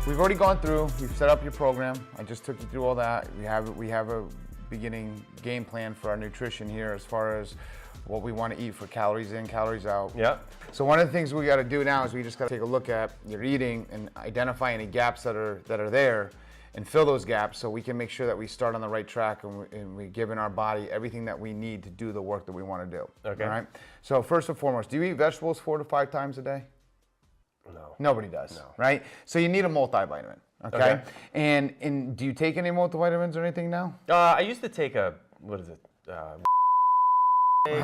We've already gone through, we've set up your program. I just took you through all that. We have a beginning game plan for our nutrition here as far as what we want to eat for calories in, calories out. Yeah. So one of the things we got to do now is we just got to take a look at your eating and identify any gaps that are there and fill those gaps so we can make sure that we start on the right track and we give in our body everything that we need to do the work that we want to do. Okay. All right. So first and foremost, do you eat vegetables 4 to 5 times a day? No. Nobody does, No. right? So you need a multivitamin, okay? And do you take any multivitamins or anything now? I used to take what is it?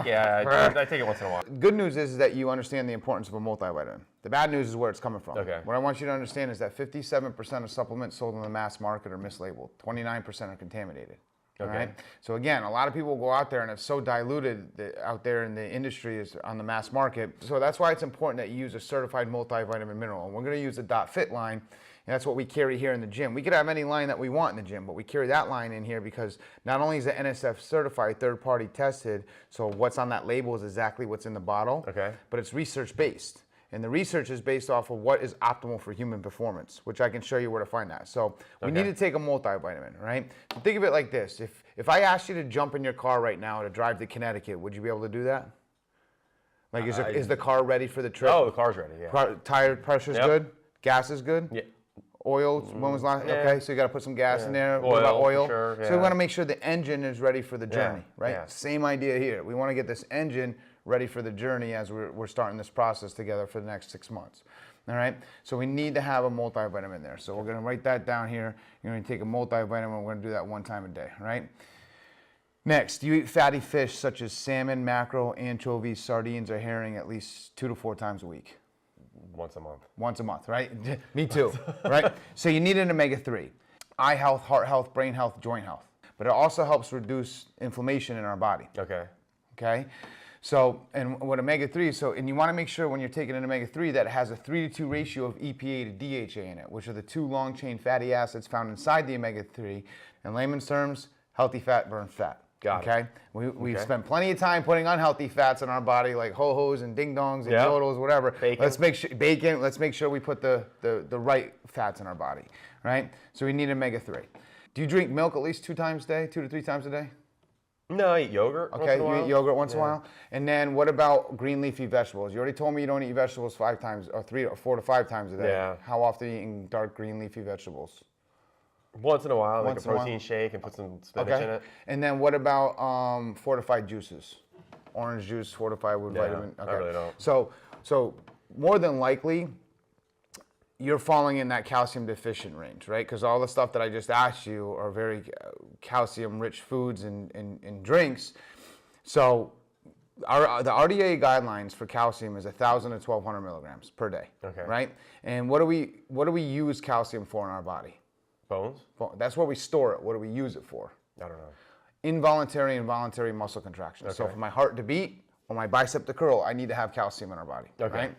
Yeah, I take it once in a while. Good news is that you understand the importance of a multivitamin. The bad news is where it's coming from. Okay. What I want you to understand is that 57% of supplements sold on the mass market are mislabeled. 29% are contaminated. Okay. All right? So again, a lot of people go out there and it's so diluted out there in the industry is on the mass market. So that's why it's important that you use a certified multivitamin mineral. And we're going to use the dotFIT line. And that's what we carry here in the gym. We could have any line that we want in the gym, but we carry that line in here because not only is it NSF certified, third-party tested, so what's on that label is exactly what's in the bottle, but it's research-based. And the research is based off of what is optimal for human performance, which I can show you where to find that. So we need to take a multivitamin, right? So think of it like this. If I asked you to jump in your car right now to drive to Connecticut, would you be able to do that? Like, is the car ready for the trip? Oh, the car's ready, yeah. Tire pressure's good? Gas is good? Yeah. Oil, when was last? Yeah. Okay, so you got to put some gas in there. Oil, what about oil? for sure, So we want to make sure the engine is ready for the journey, right? Yeah. Same idea here. We want to get this engine ready for the journey as we're starting this process together for the next 6 months. All right, so we need to have a multivitamin there. So we're going to write that down here. You're going to take a multivitamin. We're going to do that 1 time a day, right? Next, you eat fatty fish such as salmon, mackerel, anchovies, sardines, or herring at least 2 to 4 times a week. Once a month. Once a month, right? Me too, right? So you need an omega-3. Eye health, heart health, brain health, joint health. But it also helps reduce inflammation in our body. Okay. Okay? So, and what omega-3, and you want to make sure when you're taking an omega-3 that it has a 3-to-2 ratio of EPA to DHA in it, which are the 2 long-chain fatty acids found inside the omega-3. In layman's terms, healthy fat burns fat. Got it. We've spent plenty of time putting unhealthy fats in our body, like ho-hos and ding-dongs and yodels, whatever. Bacon. Let's make sure we put the right fats in our body, right? So we need omega-3. Do you drink milk at least 2 times a day, 2 to 3 times a day? No, I eat yogurt. Okay, you eat yogurt once in a while. And then what about green leafy vegetables? You already told me you don't eat vegetables 5 times, or 3 or 4 to 5 times a day. Yeah. How often are you eating dark green leafy vegetables? Once in a while, like Once a in a while. protein shake and put some spinach in it. And then what about fortified juices? Orange juice fortified with vitamin. Okay. I really don't. So more than likely, you're falling in that calcium deficient range, right? Because all the stuff that I just asked you are very calcium-rich foods and drinks. So the RDA guidelines for calcium is 1,000 to 1,200 milligrams per day. Okay. Right? And what do we use calcium for in our body? Bones? That's where we store it. What do we use it for? I don't know. Involuntary and voluntary muscle contractions. So for my heart to beat or my bicep to curl, I need to have calcium in our body. Okay. Right?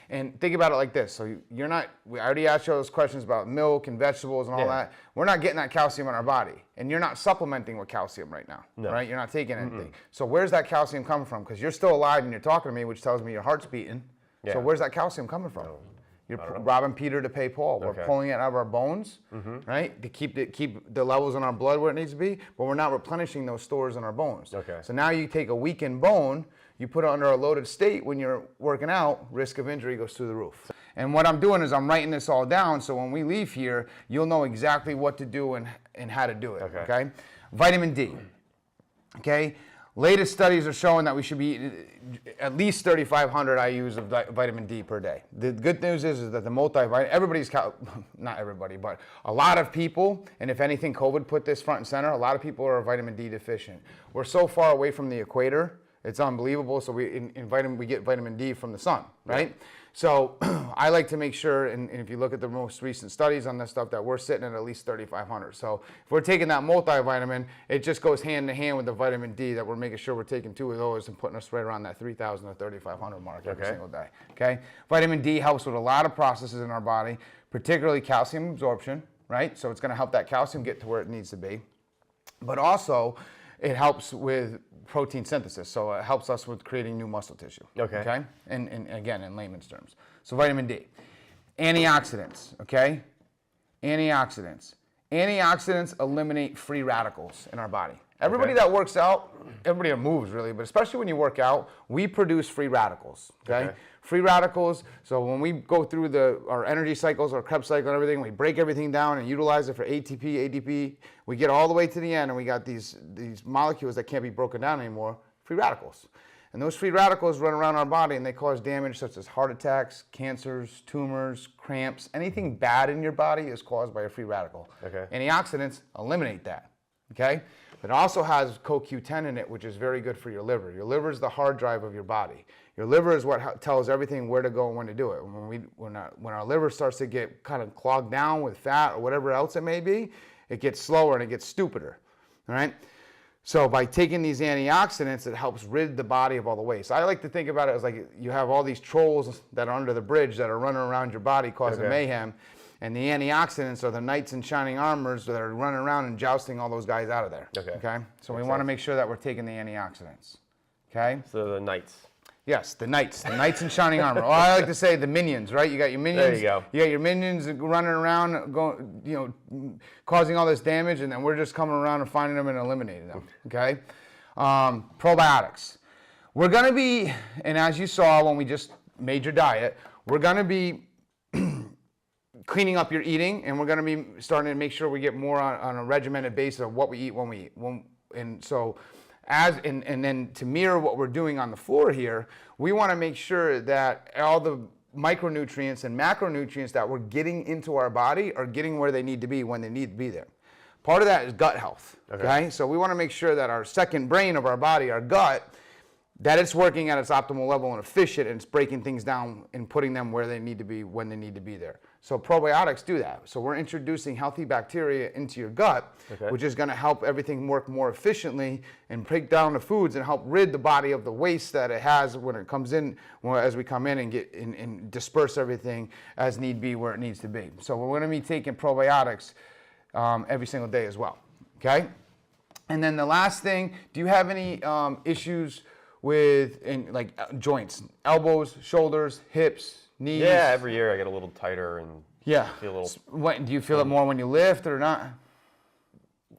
And think about it like this. So I already asked you those questions about milk and vegetables and all that. We're not getting that calcium in our body. And you're not supplementing with calcium right now. No. Right? You're not taking anything. So where's that calcium coming from? Because you're still alive and you're talking to me, which tells me your heart's beating. Yeah. So where's that calcium coming from? You're robbing Peter to pay Paul. We're pulling it out of our bones, right, to keep the levels in our blood where it needs to be, but we're not replenishing those stores in our bones. Okay. So now you take a weakened bone, you put it under a loaded state when you're working out, risk of injury goes through the roof. And what I'm doing is I'm writing this all down so when we leave here, you'll know exactly what to do and how to do it, okay? Vitamin D, okay? Latest studies are showing that we should be eating at least 3,500 IUs of vitamin D per day. The good news is that the multivitamin, not everybody, but a lot of people, and if anything, COVID put this front and center, a lot of people are vitamin D deficient. We're so far away from the equator, it's unbelievable. So we get vitamin D from the sun, right? Yeah. So I like to make sure, and if you look at the most recent studies on this stuff, that we're sitting at least 3,500. So if we're taking that multivitamin, it just goes hand in hand with the vitamin D that we're making sure we're taking 2 of those and putting us right around that 3,000 to 3,500 mark every single day. Okay. Vitamin D helps with a lot of processes in our body, particularly calcium absorption, right? So it's going to help that calcium get to where it needs to be. But also, it helps with protein synthesis, so it helps us with creating new muscle tissue. Okay? And again, in layman's terms. So vitamin D. Antioxidants, okay? Antioxidants. Antioxidants eliminate free radicals in our body. Everybody that works out, everybody that moves really, but especially when you work out, we produce free radicals, okay? Free radicals, so when we go through our energy cycles, our Krebs cycle and everything, we break everything down and utilize it for ATP, ADP, we get all the way to the end and we got these molecules that can't be broken down anymore, free radicals. And those free radicals run around our body and they cause damage such as heart attacks, cancers, tumors, cramps. Anything bad in your body is caused by a free radical. Antioxidants eliminate that, okay? But it also has CoQ10 in it, which is very good for your liver. Your liver is the hard drive of your body. Your liver is what tells everything where to go and when to do it. When our liver starts to get kind of clogged down with fat or whatever else it may be, it gets slower and it gets stupider, all right? So by taking these antioxidants, it helps rid the body of all the waste. I like to think about it as like you have all these trolls that are under the bridge that are running around your body causing mayhem. And the antioxidants are the knights in shining armors that are running around and jousting all those guys out of there. Okay? So we want to make sure that we're taking the antioxidants. Okay? So the knights. Yes, the knights in shining armor. Or I like to say the minions, right? You got your minions. There you go. You got your minions running around, causing all this damage, and then we're just coming around and finding them and eliminating them. Okay? Probiotics. We're going to be, and as you saw when we just made your diet, we're going to be cleaning up your eating, and we're going to be starting to make sure we get more on a regimented basis of what we eat when we eat. And so, and then to mirror what we're doing on the floor here, we want to make sure that all the micronutrients and macronutrients that we're getting into our body are getting where they need to be when they need to be there. Part of that is gut health. Okay? So we want to make sure that our second brain of our body, our gut, that it's working at its optimal level and efficient, and it's breaking things down and putting them where they need to be when they need to be there. So probiotics do that. So we're introducing healthy bacteria into your gut, which is going to help everything work more efficiently and break down the foods and help rid the body of the waste that it has when it comes in, as we come in and get and disperse everything as need be where it needs to be. So we're going to be taking probiotics every single day as well. Okay? And then the last thing, do you have any issues with joints, elbows, shoulders, hips, knees? Yeah, every year I get a little tighter and feel a little. Do you feel it more when you lift or not?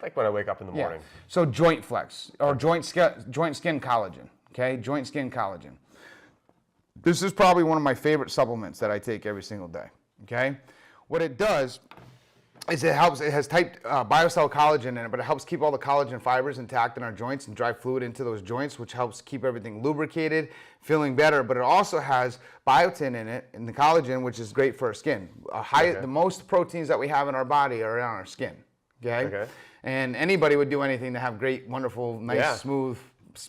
Like when I wake up in the morning. So joint flex or joint skin collagen. Okay, joint skin collagen. This is probably one of my favorite supplements that I take every single day. Okay, what it does is it has typed biocell collagen in it, but it helps keep all the collagen fibers intact in our joints and drive fluid into those joints, which helps keep everything lubricated, feeling better. But it also has biotin in it, in the collagen, which is great for our skin. The most proteins that we have in our body are on our skin. Okay? And anybody would do anything to have great, wonderful, nice, smooth,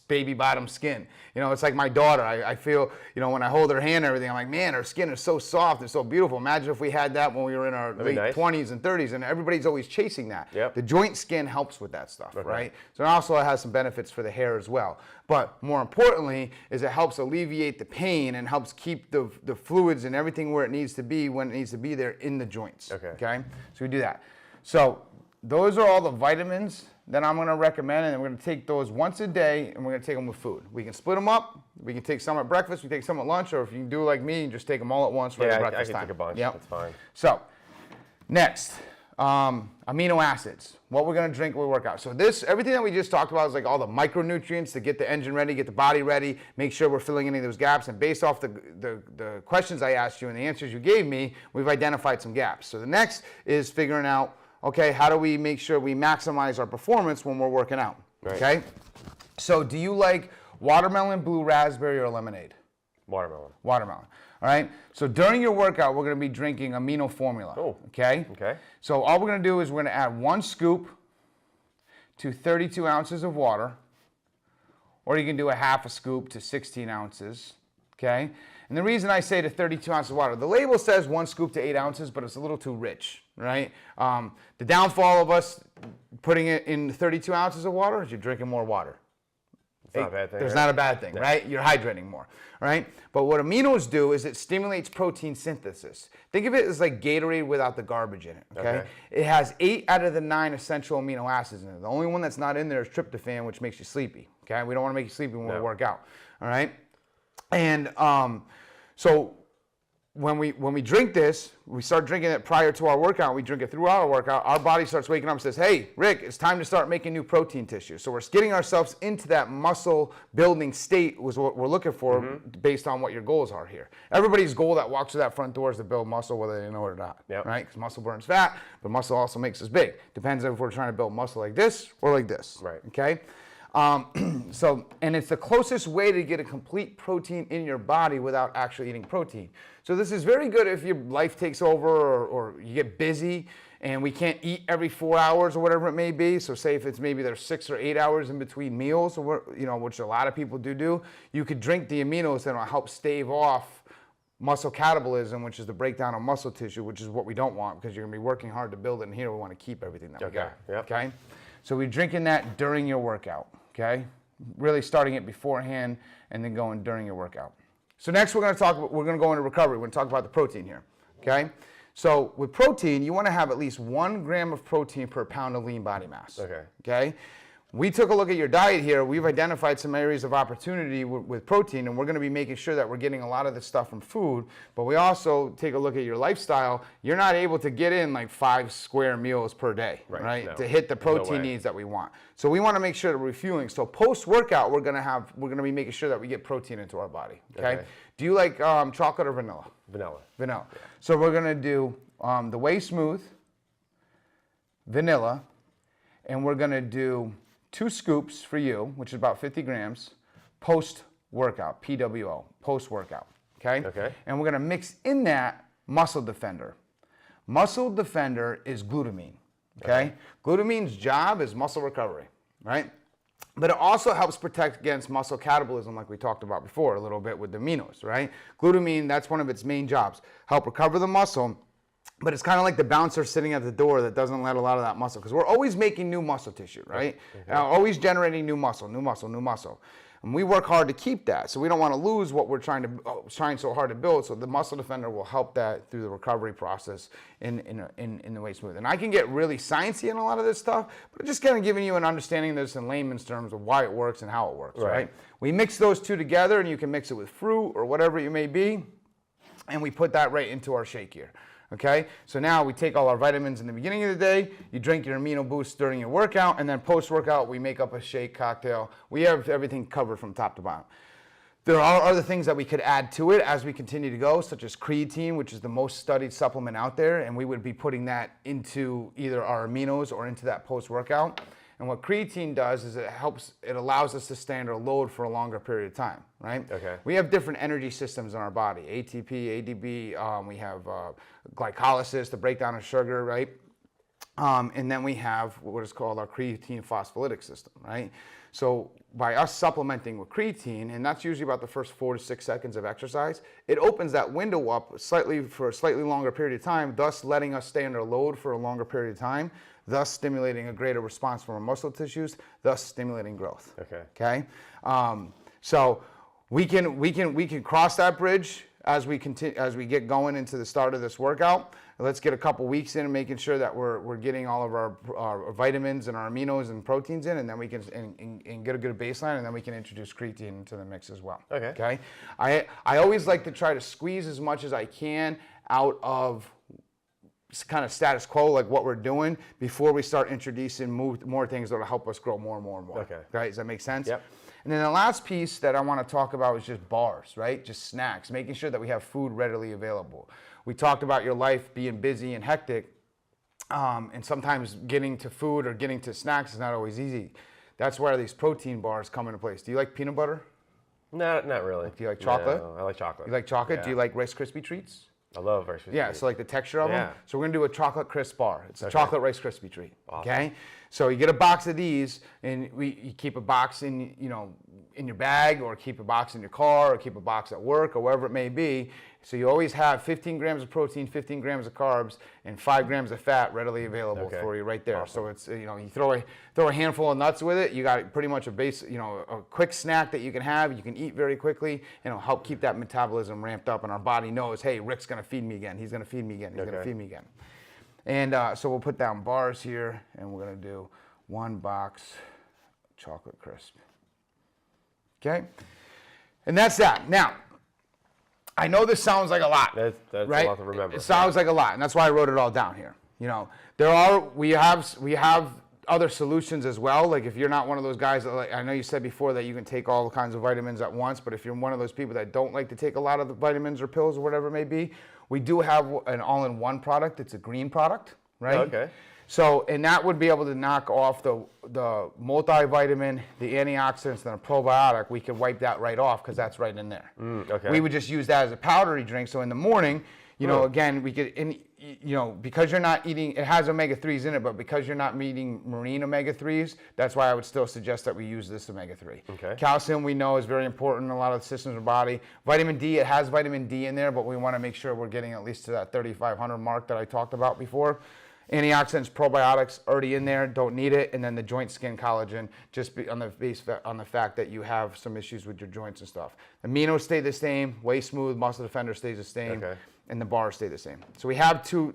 baby bottom skin. It's like my daughter. I feel, when I hold her hand and everything, I'm like, man, her skin is so soft and so beautiful. Imagine if we had that when we were in our late 20s and 30s, and everybody's always chasing that. The joint skin helps with that stuff, right? So it also has some benefits for the hair as well. But more importantly is it helps alleviate the pain and helps keep the fluids and everything where it needs to be when it needs to be there in the joints. Okay? So we do that. So those are all the vitamins that I'm going to recommend, and we're going to take those once a day, and we're going to take them with food. We can split them up. We can take some at breakfast. We take some at lunch, or if you do like me, you just take them all at once right at breakfast time. I can take a bunch. That's fine. So, next, amino acids. What we're going to drink when we work out. So everything that we just talked about is like all the micronutrients to get the engine ready, get the body ready, make sure we're filling any of those gaps. And based off the questions I asked you and the answers you gave me, we've identified some gaps. So the next is figuring out, okay, how do we make sure we maximize our performance when we're working out? Okay? So do you like watermelon, blue raspberry, or lemonade? Watermelon. Watermelon. All right? So during your workout, we're going to be drinking amino formula. Okay? So all we're going to do is we're going to add 1 scoop to 32 ounces of water, or you can do a half a scoop to 16 ounces. Okay? And the reason I say to 32 ounces of water, the label says 1 scoop to 8 ounces, but it's a little too rich, right? The downfall of us putting it in 32 ounces of water is you're drinking more water. It's not a bad thing. There's not a bad thing, right? You're hydrating more, right? But what aminos do is it stimulates protein synthesis. Think of it as like Gatorade without the garbage in it, okay? It has 8 out of the 9 essential amino acids in it. The only one that's not in there is tryptophan, which makes you sleepy, okay? We don't want to make you sleepy when we work out, all right? And so when we drink this, we start drinking it prior to our workout, we drink it throughout our workout, our body starts waking up and says, hey, Rick, it's time to start making new protein tissue. So we're getting ourselves into that muscle building state was what we're looking for based on what your goals are here. Everybody's goal that walks through that front door is to build muscle, whether they know it or not, right? Because muscle burns fat, but muscle also makes us big. Depends if we're trying to build muscle like this or like this, right? Okay? And it's the closest way to get a complete protein in your body without actually eating protein. So this is very good if your life takes over or you get busy and we can't eat every 4 hours or whatever it may be. So say if it's maybe there's 6 or 8 hours in between meals, or which a lot of people do, you could drink the aminos that will help stave off muscle catabolism, which is the breakdown of muscle tissue, which is what we don't want because you're gonna be working hard to build it, and here we want to keep everything that we got. Okay? So we're drinking that during your workout, okay? Really starting it beforehand and then going during your workout. So next we're gonna go into recovery. We're gonna talk about the protein here, okay? So with protein, you wanna have at least 1 gram of protein per pound of lean body mass, okay? We took a look at your diet here. We've identified some areas of opportunity with protein, and we're going to be making sure that we're getting a lot of this stuff from food, but we also take a look at your lifestyle. You're not able to get in like 5 square meals per day, right? No. To hit the protein needs that we want. So we want to make sure that we're refueling. So post-workout, we're going to be making sure that we get protein into our body, okay? Do you like chocolate or vanilla? Vanilla. Vanilla. Yeah. So we're going to do the Whey Smooth, vanilla, and we're going to do 2 scoops for you, which is about 50 grams, post-workout, PWO, post-workout, okay? And we're gonna mix in that Muscle Defender. Muscle Defender is glutamine, okay? Glutamine's job is muscle recovery, right? But it also helps protect against muscle catabolism like we talked about before a little bit with the aminos, right? Glutamine, that's one of its main jobs. Help recover the muscle, but it's kind of like the bouncer sitting at the door that doesn't let a lot of that muscle, because we're always making new muscle tissue, right? Always generating new muscle, new muscle, new muscle. And we work hard to keep that, so we don't want to lose what we're trying so hard to build. So the Muscle Defender will help that through the recovery process in the Whey Smooth. And I can get really sciencey in a lot of this stuff, but I'm just kind of giving you an understanding of this in layman's terms of why it works and how it works, right? We mix those two together, and you can mix it with fruit or whatever it may be, and we put that right into our shake here. Okay, so now we take all our vitamins in the beginning of the day, you drink your amino boost during your workout, and then post-workout we make up a shake cocktail. We have everything covered from top to bottom. There are other things that we could add to it as we continue to go, such as creatine, which is the most studied supplement out there, and we would be putting that into either our aminos or into that post-workout. And what creatine does is it allows us to stay under load for a longer period of time, right? We have different energy systems in our body, ATP, ADP, we have glycolysis, the breakdown of sugar, right? And then we have what is called our creatine phospholytic system, right? So by us supplementing with creatine, and that's usually about the first 4 to 6 seconds of exercise, it opens that window up for a slightly longer period of time, thus letting us stay under load for a longer period of time, thus stimulating a greater response from our muscle tissues, thus stimulating growth. Okay. So we can cross that bridge as we get going into the start of this workout. Let's get a couple weeks in and making sure that we're getting all of our vitamins and our aminos and proteins in, and then we can and get a good baseline, and then we can introduce creatine into the mix as well. Okay. I always like to try to squeeze as much as I can out of kind of status quo, like what we're doing, before we start introducing more things that will help us grow more and more and more. Right? Does that make sense? Yep. And then the last piece that I want to talk about is just bars, right? Just snacks, making sure that we have food readily available. We talked about your life being busy and hectic, and sometimes getting to food or getting to snacks is not always easy. That's where these protein bars come into place. Do you like peanut butter? No, not really. Do you like chocolate? No, I like chocolate. You like chocolate? Yeah. Do you like Rice Krispie treats? I love Rice Krispie treats. Yeah, so like the texture of them. So we're gonna do a chocolate crisp bar. It's a chocolate Rice Krispie treat. Okay. So you get a box of these, and you keep a box in your bag, or keep a box in your car, or keep a box at work, or wherever it may be. So you always have 15 grams of protein, 15 grams of carbs, and 5 grams of fat readily available for you right there. So it's you throw a handful of nuts with it. You got pretty much a base, a quick snack that you can have. You can eat very quickly, and it'll help keep that metabolism ramped up, and our body knows, hey, Rick's gonna feed me again. He's gonna feed me again. He's gonna feed me again. And so we'll put down bars here, and we're gonna do 1 box chocolate crisp. Okay, and that's that. Now, I know this sounds like a lot. That's right? a lot to remember. It sounds like a lot, and that's why I wrote it all down here. You know, we have other solutions as well. Like if you're not one of those guys that, like, I know you said before that you can take all kinds of vitamins at once, but if you're one of those people that don't like to take a lot of the vitamins or pills or whatever it may be, we do have an all-in-one product. It's a green product, right? Okay. So, and that would be able to knock off the multivitamin, the antioxidants, and the probiotic. We could wipe that right off because that's right in there. Okay. We would just use that as a powdery drink. So in the morning, you know, again, we could, you know, because you're not eating, it has omega-3s in it, but because you're not eating marine omega-3s, that's why I would still suggest that we use this omega-3. Okay. Calcium, we know, is very important in a lot of the systems of the body. Vitamin D, it has vitamin D in there, but we want to make sure we're getting at least to that 3,500 mark that I talked about before. Antioxidants, probiotics already in there, don't need it, and then the joint skin collagen, just on the fact that you have some issues with your joints and stuff. Aminos stay the same, Way Smooth, Muscle Defender stays the same, and the bars stay the same. So we have two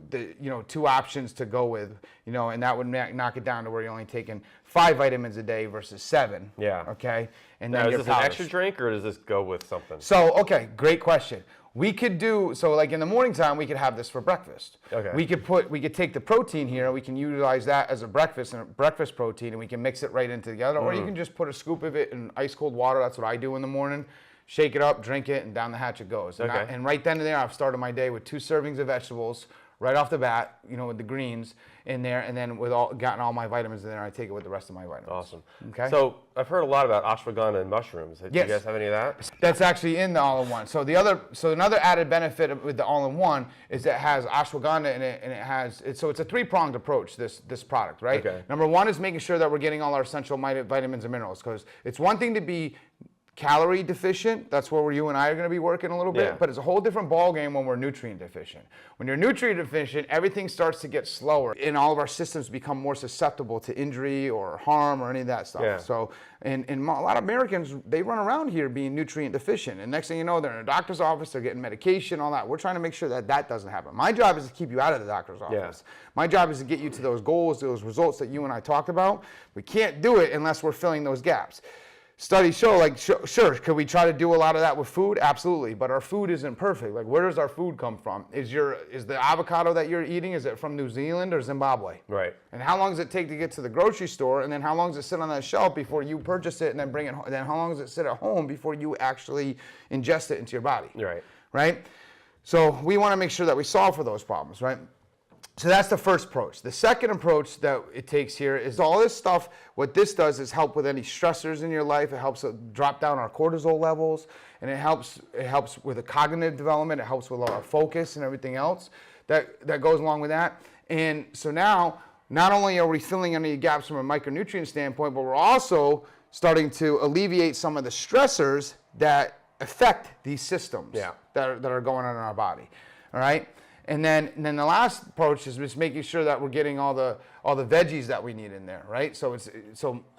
options to go with, you know, and that would knock it down to where you're only taking 5 vitamins a day versus 7. Yeah. Okay. And now, then is this an extra drink or does this go with something? So okay, great question. We could do, so like in the morning time, we could have this for breakfast. Okay. We could take the protein here, we can utilize that as a breakfast protein, and we can mix it right into together. Or you can just put a scoop of it in ice cold water. That's what I do in the morning. Shake it up, drink it, and down the hatch it goes. And right then and there, I've started my day with 2 servings of vegetables right off the bat, you know, with the greens in there, and then gotten all my vitamins in there, I take it with the rest of my vitamins. Awesome. Okay. So I've heard a lot about ashwagandha and mushrooms. Do you guys have any of that? That's actually in the all-in-one. So another added benefit with the all-in-one is that it has ashwagandha in it, and so it's a 3-pronged approach, this product, right? Okay. Number 1 is making sure that we're getting all our essential vitamins and minerals, because it's one thing to be calorie deficient, that's where you and I are going to be working a little bit, but it's a whole different ballgame when we're nutrient deficient. When you're nutrient deficient, everything starts to get slower and all of our systems become more susceptible to injury or harm or any of that stuff. Yeah. So, and a lot of Americans, they run around here being nutrient deficient, and next thing you know, they're in a doctor's office, they're getting medication, all that. We're trying to make sure that that doesn't happen. My job is to keep you out of the doctor's office. My job is to get you to those goals, those results that you and I talked about. We can't do it unless we're filling those gaps. Studies show, like, sure, could we try to do a lot of that with food? Absolutely, but our food isn't perfect. Like, where does our food come from? Is the avocado that you're eating, is it from New Zealand or Zimbabwe? Right. And how long does it take to get to the grocery store, and then how long does it sit on that shelf before you purchase it and then bring it home? Then how long does it sit at home before you actually ingest it into your body? Right. Right? So we want to make sure that we solve for those problems, right? So that's the first approach. The second approach that it takes here is all this stuff. What this does is help with any stressors in your life. It helps drop down our cortisol levels, and it helps with the cognitive development. It helps with our focus and everything else that goes along with that. And so now, not only are we filling any gaps from a micronutrient standpoint, but we're also starting to alleviate some of the stressors that affect these systems that are going on in our body. All right. And then the last approach is just making sure that we're getting all the veggies that we need in there, right? So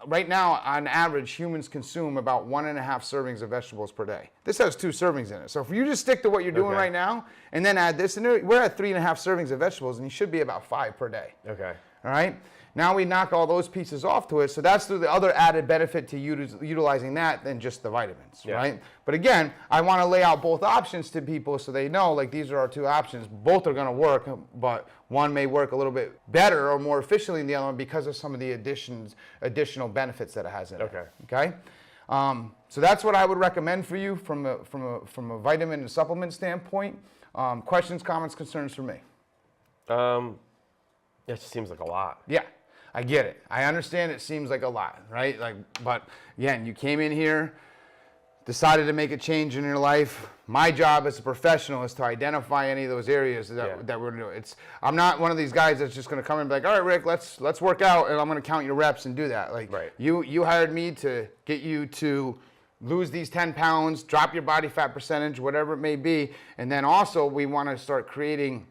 right now, on average, humans consume about 1.5 servings of vegetables per day. This has 2 servings in it. So if you just stick to what you're doing right now, and then add this in there, we're at 3.5 servings of vegetables, and you should be about 5 per day. Okay. All right. Now we knock all those pieces off to it, so that's the other added benefit to utilizing that than just the vitamins, right? But again, I want to lay out both options to people so they know, like, these are our 2 options. Both are going to work, but one may work a little bit better or more efficiently than the other one because of some of the additional benefits that it has in it. Okay. So that's what I would recommend for you from a vitamin and supplement standpoint. Questions, comments, concerns for me? It just seems like a lot. Yeah. I get it. I understand it seems like a lot, right? But again, you came in here, decided to make a change in your life. My job as a professional is to identify any of those areas that we're doing. I'm not one of these guys that's just going to come in and be like, all right, Rick, let's work out, and I'm going to count your reps and do that. Like, you hired me to get you to lose these 10 pounds, drop your body fat percentage, whatever it may be, and then also we want to start creating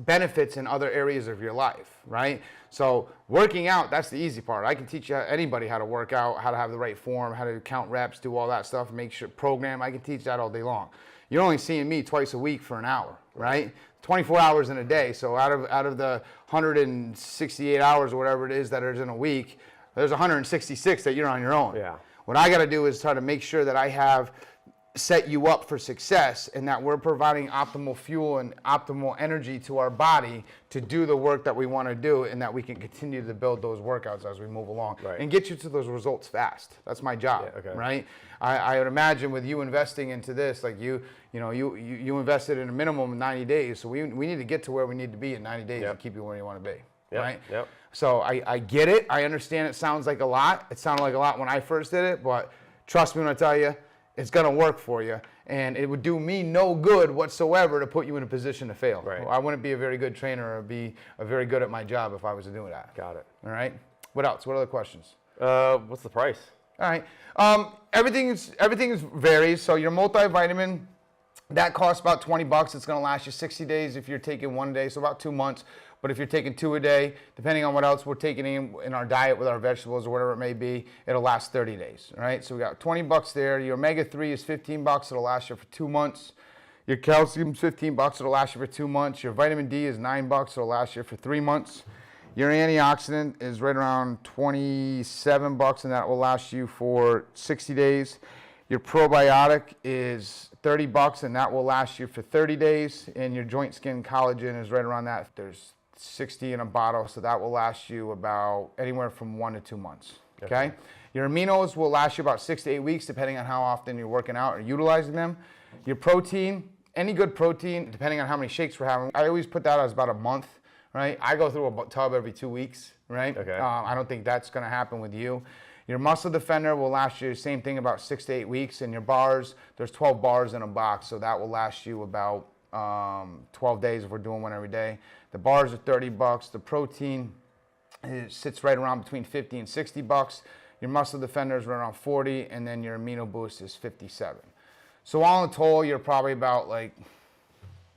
benefits in other areas of your life, right? So working out, that's the easy part. I can teach anybody how to work out, how to have the right form, how to count reps, do all that stuff, make sure program. I can teach that all day long. You're only seeing me twice a week for an hour, right? 24 hours in a day. So out of the 168 hours or whatever it is that is in a week, there's 166 that you're on your own. Yeah. What I got to do is try to make sure that I have set you up for success, and that we're providing optimal fuel and optimal energy to our body to do the work that we want to do, and that we can continue to build those workouts as we move along and get you to those results fast. That's my job, right? I would imagine with you investing into this, like you invested in a minimum of 90 days, so we need to get to where we need to be in 90 days to keep you where you want to be, right? So I get it. I understand it sounds like a lot. It sounded like a lot when I first did it, but trust me when I tell you, it's going to work for you, and it would do me no good whatsoever to put you in a position to fail. I wouldn't be a very good trainer or be very good at my job if I was doing that. Got it. All right. What else? What other questions? What's the price? All right. Everything varies. So your multivitamin, that costs about $20. It's going to last you 60 days if you're taking one a day, so about 2 months. But if you're taking 2 a day, depending on what else we're taking in our diet with our vegetables or whatever it may be, it'll last 30 days, right? So we got $20 there. Your omega-3 is $15. It'll last you for 2 months. Your calcium is $15. It'll last you for 2 months. Your vitamin D is $9. It'll last you for 3 months. Your antioxidant is right around $27, and that will last you for 60 days. Your probiotic is $30, and that will last you for 30 days. And your joint skin collagen is right around that. There's 60 in a bottle, so that will last you about anywhere from 1 to 2 months. Okay? Your aminos will last you about 6 to 8 weeks, depending on how often you're working out or utilizing them. Your protein, any good protein, depending on how many shakes we're having, I always put that as about a month, right? I go through a tub every 2 weeks, right? I don't think that's going to happen with you. Your muscle defender will last you the same thing, about 6 to 8 weeks. And your bars, there's 12 bars in a box, so that will last you about 12 days if we're doing one every day. The bars are $30. The protein sits right around between $50 and $60. Your muscle defender is right around $40, and then your amino boost is $57. So all in total, you're probably about like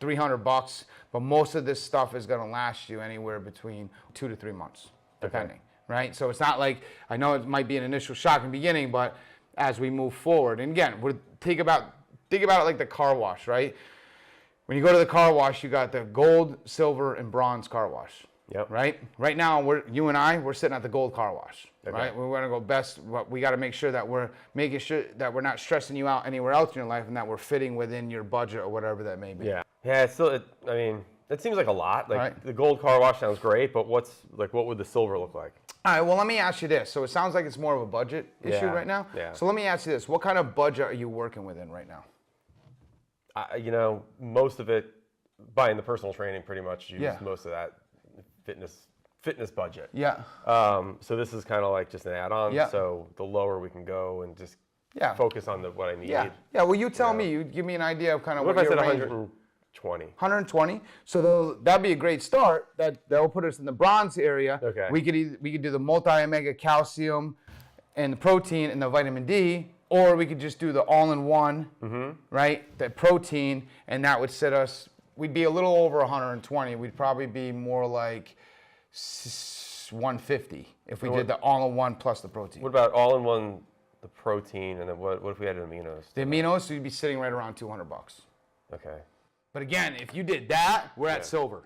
$300, but most of this stuff is going to last you anywhere between 2 to 3 months, depending, right? So it's not like, I know it might be an initial shock in the beginning, but as we move forward, and again, think about it like the car wash, right? When you go to the car wash, you got the gold, silver, and bronze car wash, right? Right now, you and I, we're sitting at the gold car wash, right? We want to go best, but we got to make sure that we're making sure that we're not stressing you out anywhere else in your life, and that we're fitting within your budget or whatever that may be. Yeah. It's still, I mean, it seems like a lot. Like the gold car wash sounds great, but what would the silver look like? All right. Well, let me ask you this. So it sounds like it's more of a budget issue right now. So let me ask you this: what kind of budget are you working within right now? Most of it, buying the personal training, pretty much use most of that fitness budget. So this is kind of like just an add-on. So the lower we can go and just focus on what I need. Well, you tell me. You give me an idea of kind of what if I said 120? 120. So that'd be a great start. That'll put us in the bronze area. We could do the multi-omega calcium and the protein and the vitamin D. Or we could just do the all-in-one, right? The protein, and that would set us, we'd be a little over 120. We'd probably be more like 150 if we did the all-in-one plus the protein. What about all-in-one, the protein, and then what if we had aminos? The aminos, so you'd be sitting right around $200. Okay. But again, if you did that, we're at silver.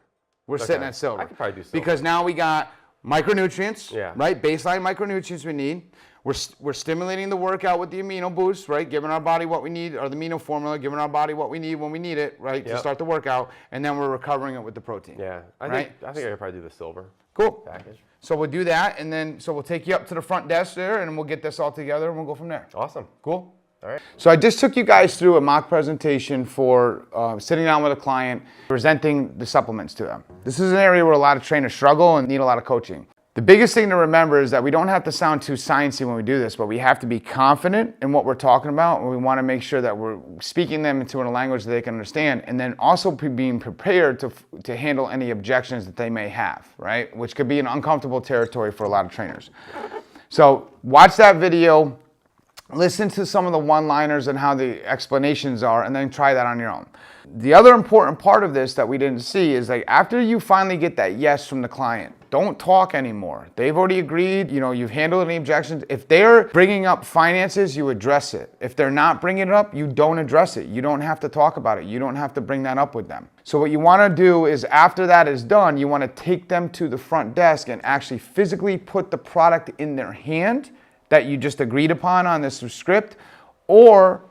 We're sitting at silver. I could probably do silver. Because now we got micronutrients, right? Baseline micronutrients we need. We're stimulating the workout with the amino boost, right? Giving our body what we need, or the amino formula, giving our body what we need when we need it, right? To start the workout, and then we're recovering it with the protein. I think I could probably do the silver package. So we'll do that, and then we'll take you up to the front desk there, and we'll get this all together, and we'll go from there. Awesome. Cool. All right. So I just took you guys through a mock presentation for sitting down with a client, presenting the supplements to them. This is an area where a lot of trainers struggle and need a lot of coaching. The biggest thing to remember is that we don't have to sound too sciencey when we do this, but we have to be confident in what we're talking about, and we want to make sure that we're speaking them into a language that they can understand, and then also being prepared to handle any objections that they may have, right? Which could be an uncomfortable territory for a lot of trainers. So watch that video, listen to some of the one-liners and how the explanations are, and then try that on your own. The other important part of this that we didn't see is like after you finally get that yes from the client, don't talk anymore. They've already agreed, you've handled any objections. If they're bringing up finances, you address it. If they're not bringing it up, you don't address it. You don't have to talk about it. You don't have to bring that up with them. So what you want to do is after that is done, you want to take them to the front desk and actually physically put the product in their hand that you just agreed upon on this script, or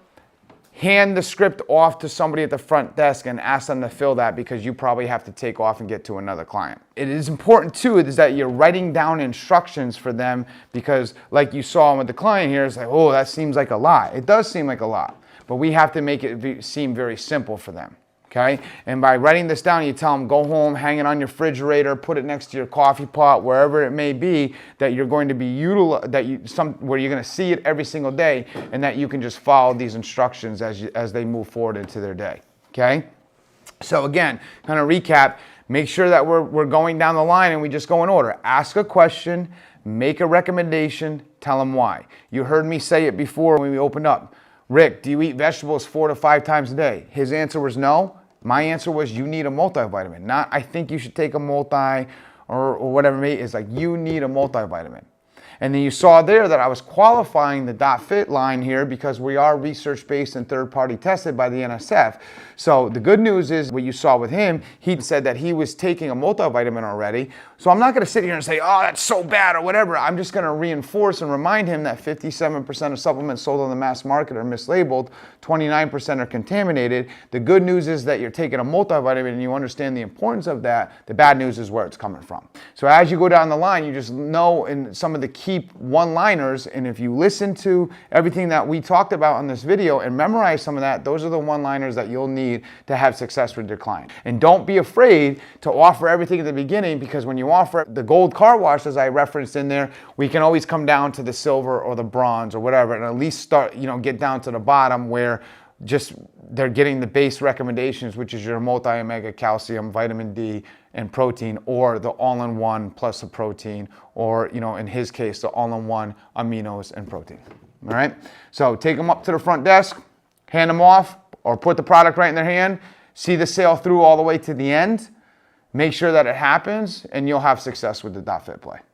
hand the script off to somebody at the front desk and ask them to fill that, because you probably have to take off and get to another client. It is important too is that you're writing down instructions for them, because like you saw with the client here, it's like, oh, that seems like a lot. It does seem like a lot, but we have to make it seem very simple for them. Okay? And by writing this down, you tell them, go home, hang it on your refrigerator, put it next to your coffee pot, wherever it may be, that you're going to be where you're going to see it every single day, and that you can just follow these instructions as they move forward into their day. Okay? So again, kind of recap, make sure that we're going down the line and we just go in order. Ask a question, make a recommendation, tell them why. You heard me say it before when we opened up. Rick, do you eat vegetables 4 to 5 times a day? His answer was no. My answer was, you need a multivitamin. Not, I think you should take a multi or whatever it may be. It's like, you need a multivitamin. And then you saw there that I was qualifying the dotFIT line here because we are research-based and third-party tested by the NSF. So the good news is what you saw with him, he said that he was taking a multivitamin already. So I'm not going to sit here and say, oh, that's so bad or whatever. I'm just going to reinforce and remind him that 57% of supplements sold on the mass market are mislabeled, 29% are contaminated. The good news is that you're taking a multivitamin and you understand the importance of that. The bad news is where it's coming from. So as you go down the line, you just know in some of the key one-liners, and if you listen to everything that we talked about in this video and memorize some of that, those are the one-liners that you'll need to have success with your client. And don't be afraid to offer everything at the beginning, because when you offer the gold car wash, as I referenced in there, we can always come down to the silver or the bronze or whatever, and at least start, get down to the bottom where just they're getting the base recommendations, which is your multi-omega calcium, vitamin D, and protein, or the all-in-one plus a protein, or in his case, the all-in-one aminos and protein. All right. So take them up to the front desk, hand them off, or put the product right in their hand. See the sale through all the way to the end. Make sure that it happens, and you'll have success with the dotFIT play.